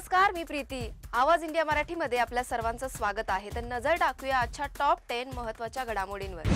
नमस्कार, मी प्रीती। आवाज इंडिया मराठीमध्ये आपल्या सर्वांचं स्वागत आहे। तर नजर टाकूया आजच्या टॉप 10 महत्त्वाच्या घडामोडींवर।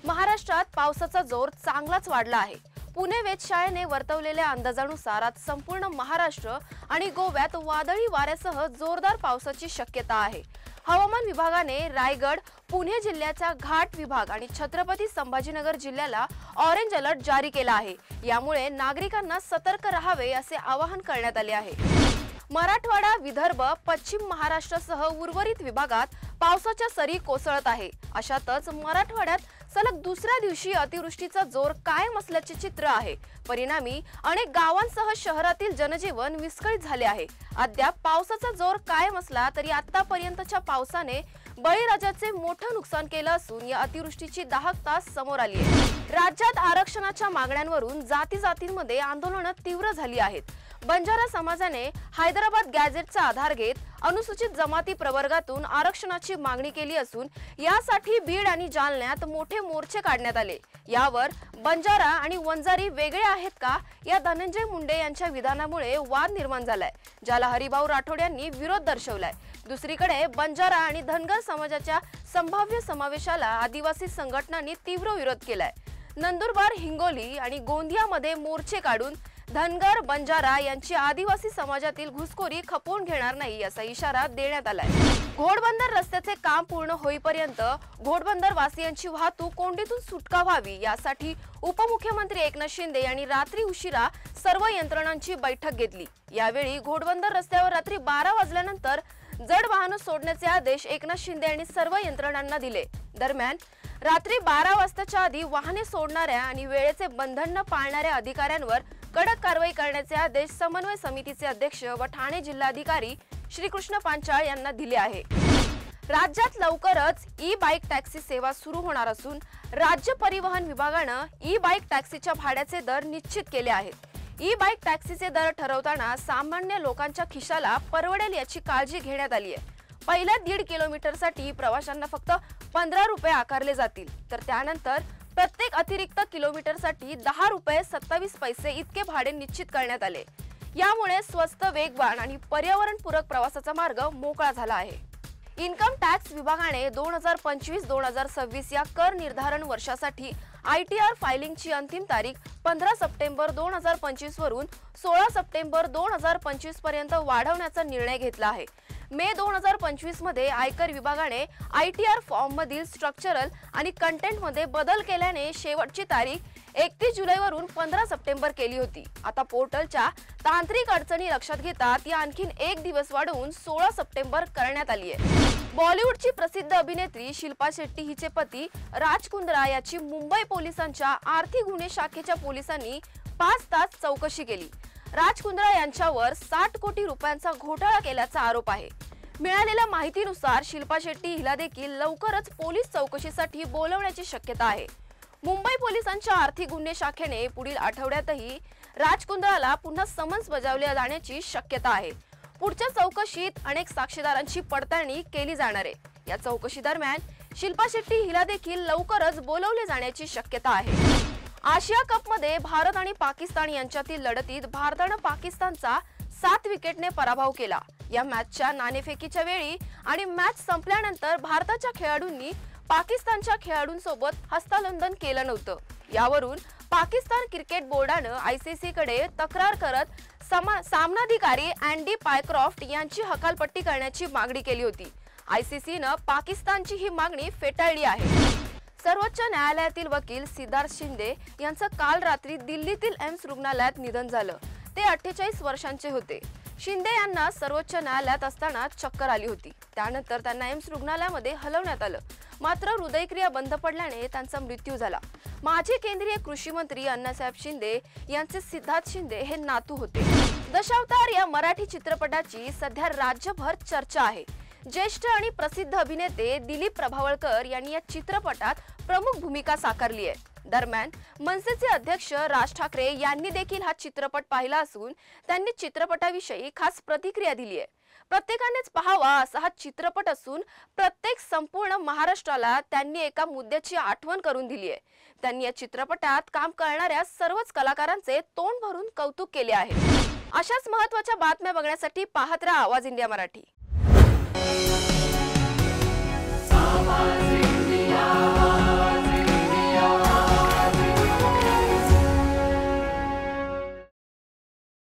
महाराष्ट्रात पावसाचा जोर चांगलाच वाढला आहे। पुणे वेधशाळेने वर्तवलेल्या अंदाजानुसार आज संपूर्ण महाराष्ट्र आणि गोव्यात वादळी वाऱ्यासह जोरदार पावसाची शक्यता आहे। हवामान विभागाने रायगड, पुणे जिल्ह्याचा घाट विभाग आणि छत्रपती संभाजीनगर जिल्ह्याला ऑरेंज अलर्ट जारी केला आहे। यामुळे नागरिकांना सतर्क राहावे असे आवाहन करण्यात आले आहे। मराठवाडा, विदर्भ, पश्चिम महाराष्ट्रासह उर्वरित विभागात पावसाच्या सरी कोसळत आहे। अशातच मराठवाड्यात सलग दुसऱ्या दिवशी अतिवृष्टीचा जोर कायम असल्याचे चित्र आहे। परिणामी अनेक गावांसह शहरातील जनजीवन विस्कळीत झाले आहे। अद्याप पावसाचा जोर कायम असला तरी आतापर्यंतच्या पावसाने बळीराजाचे मोठे नुकसान केले असून या अतिवृष्टीची दाहकता समोर आली आहे। राज्यात आरक्षणाच्या मागण्यांवरून जाती-जातींमध्ये आंदोलने तीव्र झाली आहेत। बंजारा समाजाने हैदराबाद गॅझेटचा आधार घेत अनुसूचित जमाती प्रवर्गातून आरक्षणाची मागणी केली असून यासाठी बीड आणि जालन्यात मोठे मोर्चे काढण्यात आले। यावर बंजारा आणि वंजारी वेगळे आहेत का या धनंजय मुंडे यांच्या विधानामुळे वाद निर्माण झालाय, ज्याला हरिभाऊ राठोड यांनी विरोध दर्शवलाय। दुसरीकडे बंजारा आणि धनगर समाजाच्या संभाव्य समावेशाला आदिवासी संघटनांनी तीव्र विरोध केलाय। नंदुरबार, हिंगोली आणि गोंदियामध्ये मोर्चे काढून धनगर, बंजारा यांची आदिवासी समाजातील घुसखोरी खपवून घेणार नाही असा इशारा देण्यात आलाय। घोडबंदर रस्त्याचे काम पूर्ण होईपर्यंत घोडबंदर वासियांची वाहतूक कोंडीतून सुटका व्हावी यासाठी उपमुख्यमंत्री एकनाथ शिंदे यांनी रात्री उशिरा सर्व यंत्रणांची बैठक घेतली। यावेळी घोडबंदर रस्त्यावर रात्री 12 वाजल्यानंतर जड वाहने सोडण्याचे आदेश एकनाथ शिंदे यांनी सर्व यंत्रणांना दिले। दरम्यान रात्री 12 वाजताच्या आधी वाहने सोडणाऱ्या आणि वेळेचे बंधन न पाळणाऱ्या अधिकाऱ्यांवर कडक कारवाई करण्याचे आदेश समन्वय समितीचे अध्यक्ष व ठाणे जिल्हाधिकारी श्रीकृष्ण पांचाळ यांना दिले आहे। राज्यात लवकरच ई-बाईक टॅक्सी सेवा सुरू होणार असून राज्य परिवहन विभागाने ई-बाईक टॅक्सीच्या भाड्याचे दर निश्चित केले आहेत। ई-बाईक टॅक्सीचे दर ठरवताना सामान्य लोकांच्या खिशाला परवडेल याची काळजी घेण्यात आली आहे। पहिल्या 1.5 किलोमीटरसाठी प्रवाशांना फक्त 15 रुपये आकारले जातील, तर त्यानंतर प्रत्येक अतिरिक्त किलोमीटरसाठी 10 रुपये 27 पैसे इतके भाडे निश्चित करण्यात आले। यामुळे स्वस्त, वेगवान आणि पर्यावरणपूरक प्रवासाचा मार्ग मोकळा झाला आहे। इन्कम टॅक्स विभागाने 2025-2026 या कर निर्धारण वर्षासाठी ITR फायलिंगची अंतिम तारीख 15 सप्टेंबर 2025 वरून 16 सप्टेंबर 2025 पर्यंत वाढवण्याचा निर्णय घेतला आहे। मे 2025 मध्ये आयकर विभागाने ITR फॉर्म मधील स्ट्रक्चरल आणि कंटेंट मध्ये बदल केल्याने शेवटची तारीख 31 जुलै वरून 15 सप्टेंबर केली होती। आता पोर्टलच्या तांत्रिक अडचणी लक्षात घेता ती आणखीन एक दिवस वाढवून 16 सप्टेंबर करण्यात आली आहे। बॉलिवूडची प्रसिद्ध अभिनेत्री शिल्पा शेट्टी हिचे पती राज कुंद्रा याची मुंबई पोलिसांच्या आर्थिक गुन्हे शाखेच्या पोलिसांनी 5 तास चौकशी केली। राज कुंद्रा यांच्यावर 60 कोटी रुपयांचा घोटाळा केल्याचा आरोप आहे। मिळालेल्या माहितीनुसार शिल्पा शेट्टी हिला देखील लवकरच पोलीस चौकशीसाठी बोलवण्याची शक्यता आहे। मुंबई पोलिसांच्या आर्थिक गुन्हे शाखेने पुढील आठवड्यातही राज कुंद्राला पुन्हा समन्स बजावले जाण्याची शक्यता आहे। पुढच्या चौकशीत अनेक साक्षीदारांची पडताळणी केली जाणार आहे। या चौकशी दरम्यान शिल्पा शेट्टी हिला देखील लवकरच बोलवले जाण्याची शक्यता आहे। आशिया कप मध्ये भारत आणि पाकिस्तान यांच्यातील लढतीत भारताने पाकिस्तानचा 7 विकेटने पराभव केला। या मॅचच्या नाणेफेकीच्या वेळी आणि मॅच संपल्यानंतर भारताच्या खेळाडूंनी पाकिस्तानच्या खेळाडूंसोबत हस्तांदोलन केलं नव्हतं। यावरून पाकिस्तान क्रिकेट बोर्डाने ICC कडे तक्रार करत सामनाधिकारी अँडी पायक्रॉफ्ट यांची हकालपट्टी करण्याची मागणी केली होती। ICC ने पाकिस्तानची ही मागणी फेटाळली आहे। सर्वोच्च न्यायालयातील वकील सिद्धार्थ शिंदे यांचं काल रात्री दिल्लीतील एम्स रुग्णालयात निधन झालं। ते 48 वर्षांचे होते। शिंदे यांना सर्वोच्च न्यायालयात असताना चक्कर आली होती। त्यानंतर त्यांना एम्स रुग्णालयामध्ये हलवण्यात आलं, मात्र हृदयक्रिया बंद पडल्याने त्यांचा मृत्यू झाला। माजी केंद्रीय कृषी मंत्री अण्णासाहेब शिंदे यांचे सिद्धार्थ शिंदे हे नातू होते। दशावतार या मराठी चित्रपटाची सध्या राज्यभर चर्चा आहे। ज्येष्ठ आणि प्रसिद्ध अभिनेते दिलीप प्रभावळकर यांनी या चित्रपटात प्रमुख भूमिका साकारली आहे। दरम्यान मनसेचे अध्यक्ष राज ठाकरे यांनी देखील हा चित्रपट पाहिला असून त्यांनी चित्रपटाविषयी खास प्रतिक्रिया दिली आहे। प्रत्येकानेच पाहावा असा हा चित्रपट असून प्रत्येक संपूर्ण महाराष्ट्राला त्यांनी एका मुद्द्याची आठवण करून दिली आहे। त्यांनी या चित्रपटात काम करणाऱ्या सर्वच कलाकारांचे तोंड भरून कौतुक केले आहे। अशाच महत्त्वाच्या बातम्या बघण्यासाठी पाहत राहा आवाज इंडिया मराठी।